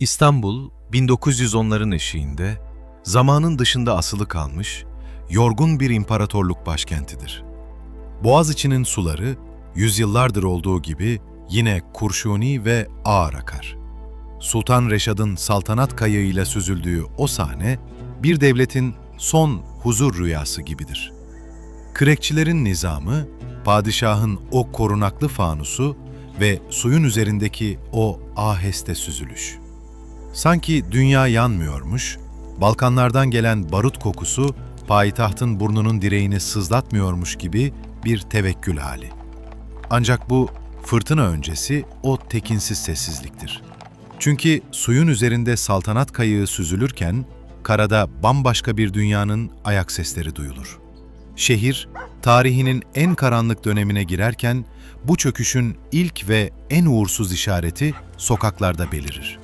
İstanbul, 1910'ların eşiğinde, zamanın dışında asılı kalmış, yorgun bir imparatorluk başkentidir. Boğaziçi'nin suları, yüzyıllardır olduğu gibi yine kurşuni ve ağır akar. Sultan Reşad'ın saltanat kayığıyla süzüldüğü o sahne, bir devletin son huzur rüyası gibidir. Kürekçilerin nizamı, padişahın o korunaklı fanusu ve suyun üzerindeki o aheste süzülüş. Sanki dünya yanmıyormuş, Balkanlardan gelen barut kokusu payitahtın burnunun direğini sızlatmıyormuş gibi bir tevekkül hali. Ancak bu fırtına öncesi o tekinsiz sessizliktir. Çünkü suyun üzerinde saltanat kayığı süzülürken, karada bambaşka bir dünyanın ayak sesleri duyulur. Şehir, tarihinin en karanlık dönemine girerken, bu çöküşün ilk ve en uğursuz işareti sokaklarda belirir.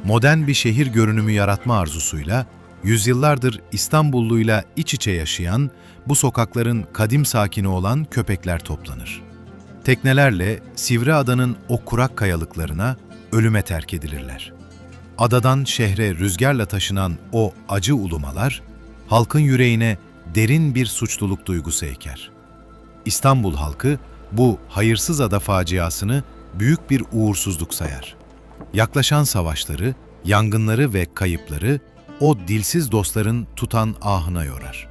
Modern bir şehir görünümü yaratma arzusuyla, yüzyıllardır İstanbulluyla iç içe yaşayan, bu sokakların kadim sakini olan köpekler toplanır. Teknelerle Sivriada'nın o kurak kayalıklarına ölüme terk edilirler. Adadan şehre rüzgarla taşınan o acı ulumalar, halkın yüreğine derin bir suçluluk duygusu eker. İstanbul halkı bu hayırsız ada faciasını büyük bir uğursuzluk sayar. Yaklaşan savaşları, yangınları ve kayıpları o dilsiz dostların tutan ahına yorar.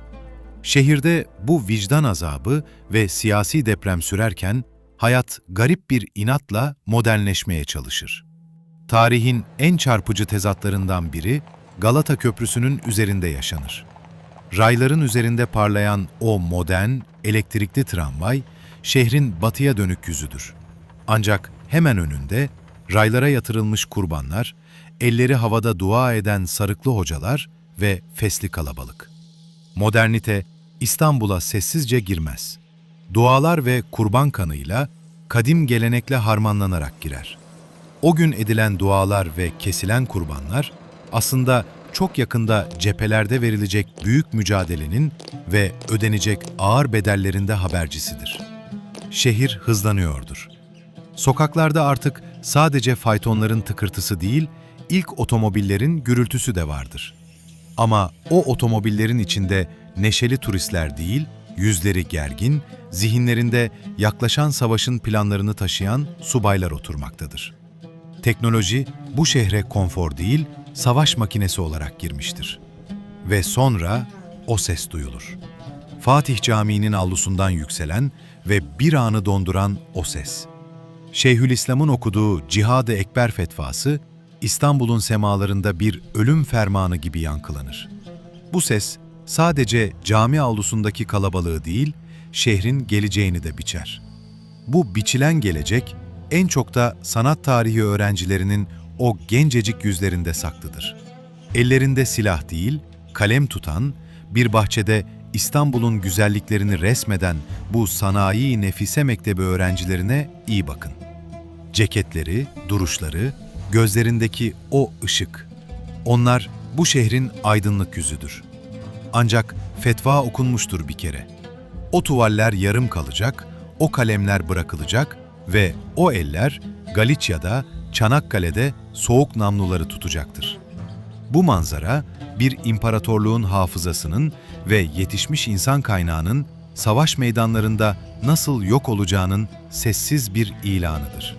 Şehirde bu vicdan azabı ve siyasi deprem sürerken hayat garip bir inatla modernleşmeye çalışır. Tarihin en çarpıcı tezatlarından biri Galata Köprüsü'nün üzerinde yaşanır. Rayların üzerinde parlayan o modern, elektrikli tramvay, şehrin batıya dönük yüzüdür. Ancak hemen önünde raylara yatırılmış kurbanlar, elleri havada dua eden sarıklı hocalar ve fesli kalabalık. Modernite İstanbul'a sessizce girmez. Dualar ve kurban kanıyla kadim gelenekle harmanlanarak girer. O gün edilen dualar ve kesilen kurbanlar aslında çok yakında cephelerde verilecek büyük mücadelenin ve ödenecek ağır bedellerinde habercisidir. Şehir hızlanıyordur. Sokaklarda artık sadece faytonların tıkırtısı değil, ilk otomobillerin gürültüsü de vardır. Ama o otomobillerin içinde neşeli turistler değil, yüzleri gergin, zihinlerinde yaklaşan savaşın planlarını taşıyan subaylar oturmaktadır. Teknoloji bu şehre konfor değil, savaş makinesi olarak girmiştir. Ve sonra o ses duyulur. Fatih Camii'nin avlusundan yükselen ve bir anı donduran o ses. Şeyhülislam'ın okuduğu Cihad-ı Ekber fetvası, İstanbul'un semalarında bir ölüm fermanı gibi yankılanır. Bu ses sadece cami avlusundaki kalabalığı değil, şehrin geleceğini de biçer. Bu biçilen gelecek, en çok da sanat tarihi öğrencilerinin o gencecik yüzlerinde saklıdır. Ellerinde silah değil, kalem tutan, bir bahçede İstanbul'un güzelliklerini resmeden bu sanayi nefise mektebi öğrencilerine iyi bakın. Ceketleri, duruşları, gözlerindeki o ışık. Onlar bu şehrin aydınlık yüzüdür. Ancak fetva okunmuştur bir kere. O tuvaller yarım kalacak, o kalemler bırakılacak ve o eller Galicia'da, Çanakkale'de soğuk namluları tutacaktır. Bu manzara bir imparatorluğun hafızasının ve yetişmiş insan kaynağının savaş meydanlarında nasıl yok olacağının sessiz bir ilanıdır.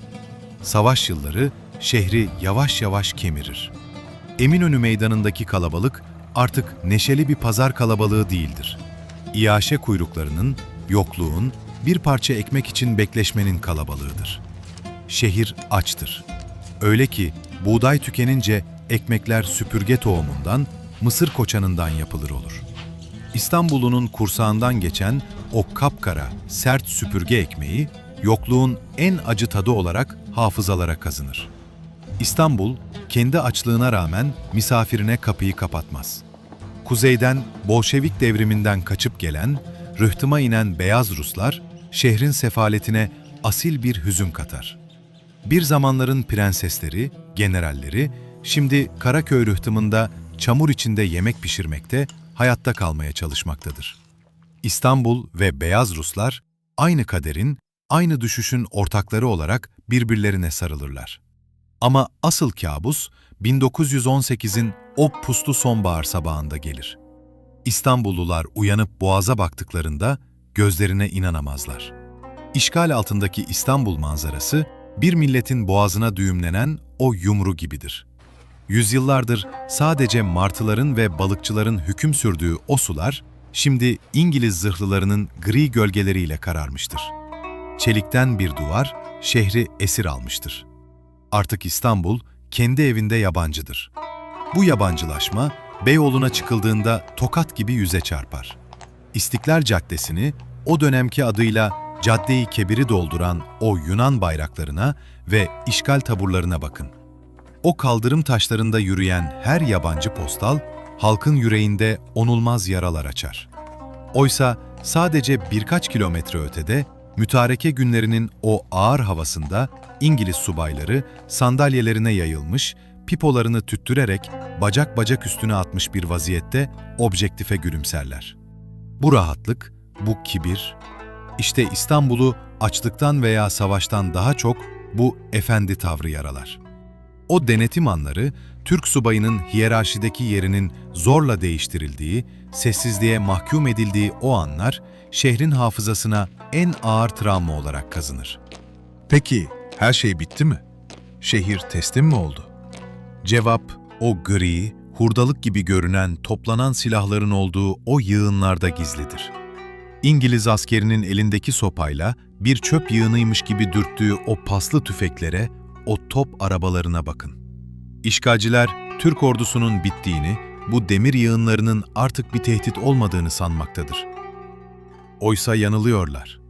Savaş yılları şehri yavaş yavaş kemirir. Eminönü meydanındaki kalabalık artık neşeli bir pazar kalabalığı değildir. İyaşe kuyruklarının, yokluğun, bir parça ekmek için bekleşmenin kalabalığıdır. Şehir açtır. Öyle ki buğday tükenince ekmekler süpürge tohumundan, mısır koçanından yapılır olur. İstanbul'un kursağından geçen o kapkara, sert süpürge ekmeği, yokluğun en acı tadı olarak hafızalara kazınır. İstanbul, kendi açlığına rağmen misafirine kapıyı kapatmaz. Kuzeyden Bolşevik devriminden kaçıp gelen, rıhtıma inen beyaz Ruslar, şehrin sefaletine asil bir hüzün katar. Bir zamanların prensesleri, generalleri, şimdi Karaköy rıhtımında çamur içinde yemek pişirmekte, hayatta kalmaya çalışmaktadır. İstanbul ve beyaz Ruslar, aynı kaderin, aynı düşüşün ortakları olarak birbirlerine sarılırlar. Ama asıl kabus, 1918'in o puslu sonbahar sabahında gelir. İstanbullular uyanıp boğaza baktıklarında gözlerine inanamazlar. İşgal altındaki İstanbul manzarası, bir milletin boğazına düğümlenen o yumru gibidir. Yüzyıllardır sadece martıların ve balıkçıların hüküm sürdüğü o sular, şimdi İngiliz zırhlılarının gri gölgeleriyle kararmıştır. Çelikten bir duvar, şehri esir almıştır. Artık İstanbul, kendi evinde yabancıdır. Bu yabancılaşma, Beyoğlu'na çıkıldığında tokat gibi yüze çarpar. İstiklal Caddesi'ni, o dönemki adıyla Cadde-i Kebir'i dolduran o Yunan bayraklarına ve işgal taburlarına bakın. O kaldırım taşlarında yürüyen her yabancı postal, halkın yüreğinde onulmaz yaralar açar. Oysa sadece birkaç kilometre ötede, mütareke günlerinin o ağır havasında İngiliz subayları sandalyelerine yayılmış, pipolarını tüttürerek bacak bacak üstüne atmış bir vaziyette objektife gülümserler. Bu rahatlık, bu kibir, işte İstanbul'u açlıktan veya savaştan daha çok bu efendi tavrı yaralar. O denetim anları, Türk subayının hiyerarşideki yerinin zorla değiştirildiği, sessizliğe mahkum edildiği o anlar, şehrin hafızasına en ağır travma olarak kazınır. Peki, her şey bitti mi? Şehir teslim mi oldu? Cevap, o gri, hurdalık gibi görünen toplanan silahların olduğu o yığınlarda gizlidir. İngiliz askerinin elindeki sopayla bir çöp yığınıymış gibi dürttüğü o paslı tüfeklere, o top arabalarına bakın. İşgalciler, Türk ordusunun bittiğini, bu demir yığınlarının artık bir tehdit olmadığını sanmaktadır. Oysa yanılıyorlar.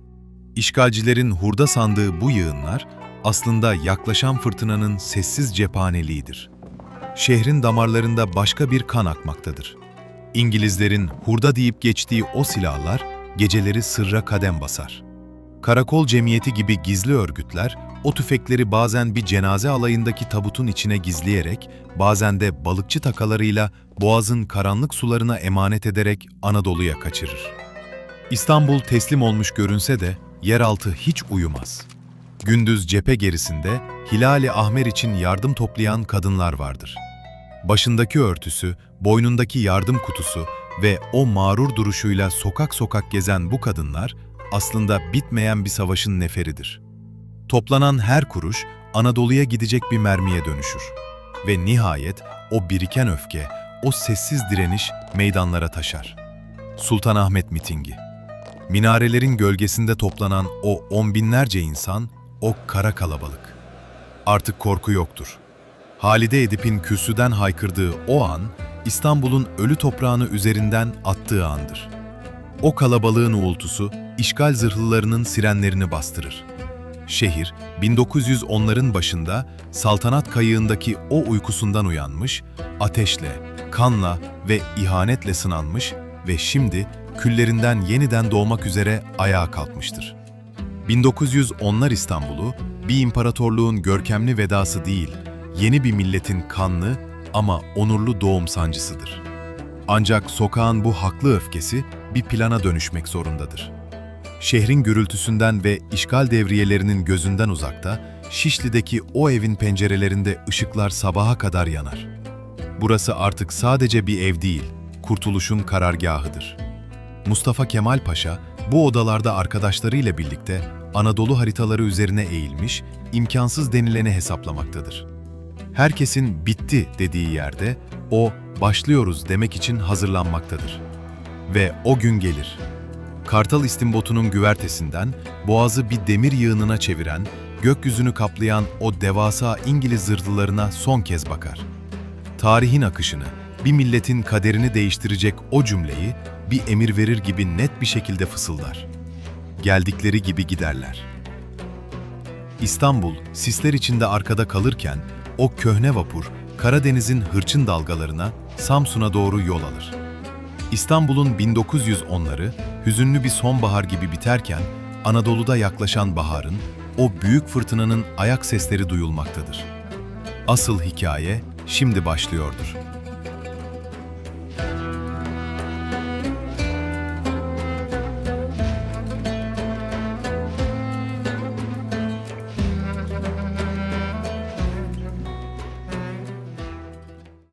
İşgalcilerin hurda sandığı bu yığınlar, aslında yaklaşan fırtınanın sessiz cephaneliğidir. Şehrin damarlarında başka bir kan akmaktadır. İngilizlerin hurda deyip geçtiği o silahlar, geceleri sırra kadem basar. Karakol cemiyeti gibi gizli örgütler, o tüfekleri bazen bir cenaze alayındaki tabutun içine gizleyerek, bazen de balıkçı takalarıyla boğazın karanlık sularına emanet ederek Anadolu'ya kaçırır. İstanbul teslim olmuş görünse de yeraltı hiç uyumaz. Gündüz cephe gerisinde Hilal-i Ahmer için yardım toplayan kadınlar vardır. Başındaki örtüsü, boynundaki yardım kutusu ve o mağrur duruşuyla sokak sokak gezen bu kadınlar aslında bitmeyen bir savaşın neferidir. Toplanan her kuruş Anadolu'ya gidecek bir mermiye dönüşür. Ve nihayet o biriken öfke, o sessiz direniş meydanlara taşar. Sultanahmet mitingi. Minarelerin gölgesinde toplanan o on binlerce insan, o kara kalabalık. Artık korku yoktur. Halide Edip'in kürsüden haykırdığı o an, İstanbul'un ölü toprağını üzerinden attığı andır. O kalabalığın uğultusu, işgal zırhlılarının sirenlerini bastırır. Şehir, 1910'ların başında saltanat kayığındaki o uykusundan uyanmış, ateşle, kanla ve ihanetle sınanmış ve şimdi küllerinden yeniden doğmak üzere ayağa kalkmıştır. 1910'lar İstanbul'u, bir imparatorluğun görkemli vedası değil, yeni bir milletin kanlı ama onurlu doğum sancısıdır. Ancak sokağın bu haklı öfkesi bir plana dönüşmek zorundadır. Şehrin gürültüsünden ve işgal devriyelerinin gözünden uzakta, Şişli'deki o evin pencerelerinde ışıklar sabaha kadar yanar. Burası artık sadece bir ev değil, kurtuluşun karargahıdır. Mustafa Kemal Paşa, bu odalarda arkadaşlarıyla birlikte Anadolu haritaları üzerine eğilmiş, imkansız denileni hesaplamaktadır. Herkesin bitti dediği yerde, o başlıyoruz demek için hazırlanmaktadır. Ve o gün gelir. Kartal İstimbotu'nun güvertesinden boğazı bir demir yığınına çeviren, gökyüzünü kaplayan o devasa İngiliz zırhlılarına son kez bakar. Tarihin akışını, bir milletin kaderini değiştirecek o cümleyi bir emir verir gibi net bir şekilde fısıldar. Geldikleri gibi giderler. İstanbul, sisler içinde arkada kalırken, o köhne vapur, Karadeniz'in hırçın dalgalarına, Samsun'a doğru yol alır. İstanbul'un 1910'ları, hüzünlü bir sonbahar gibi biterken, Anadolu'da yaklaşan baharın, o büyük fırtınanın ayak sesleri duyulmaktadır. Asıl hikaye şimdi başlıyordur.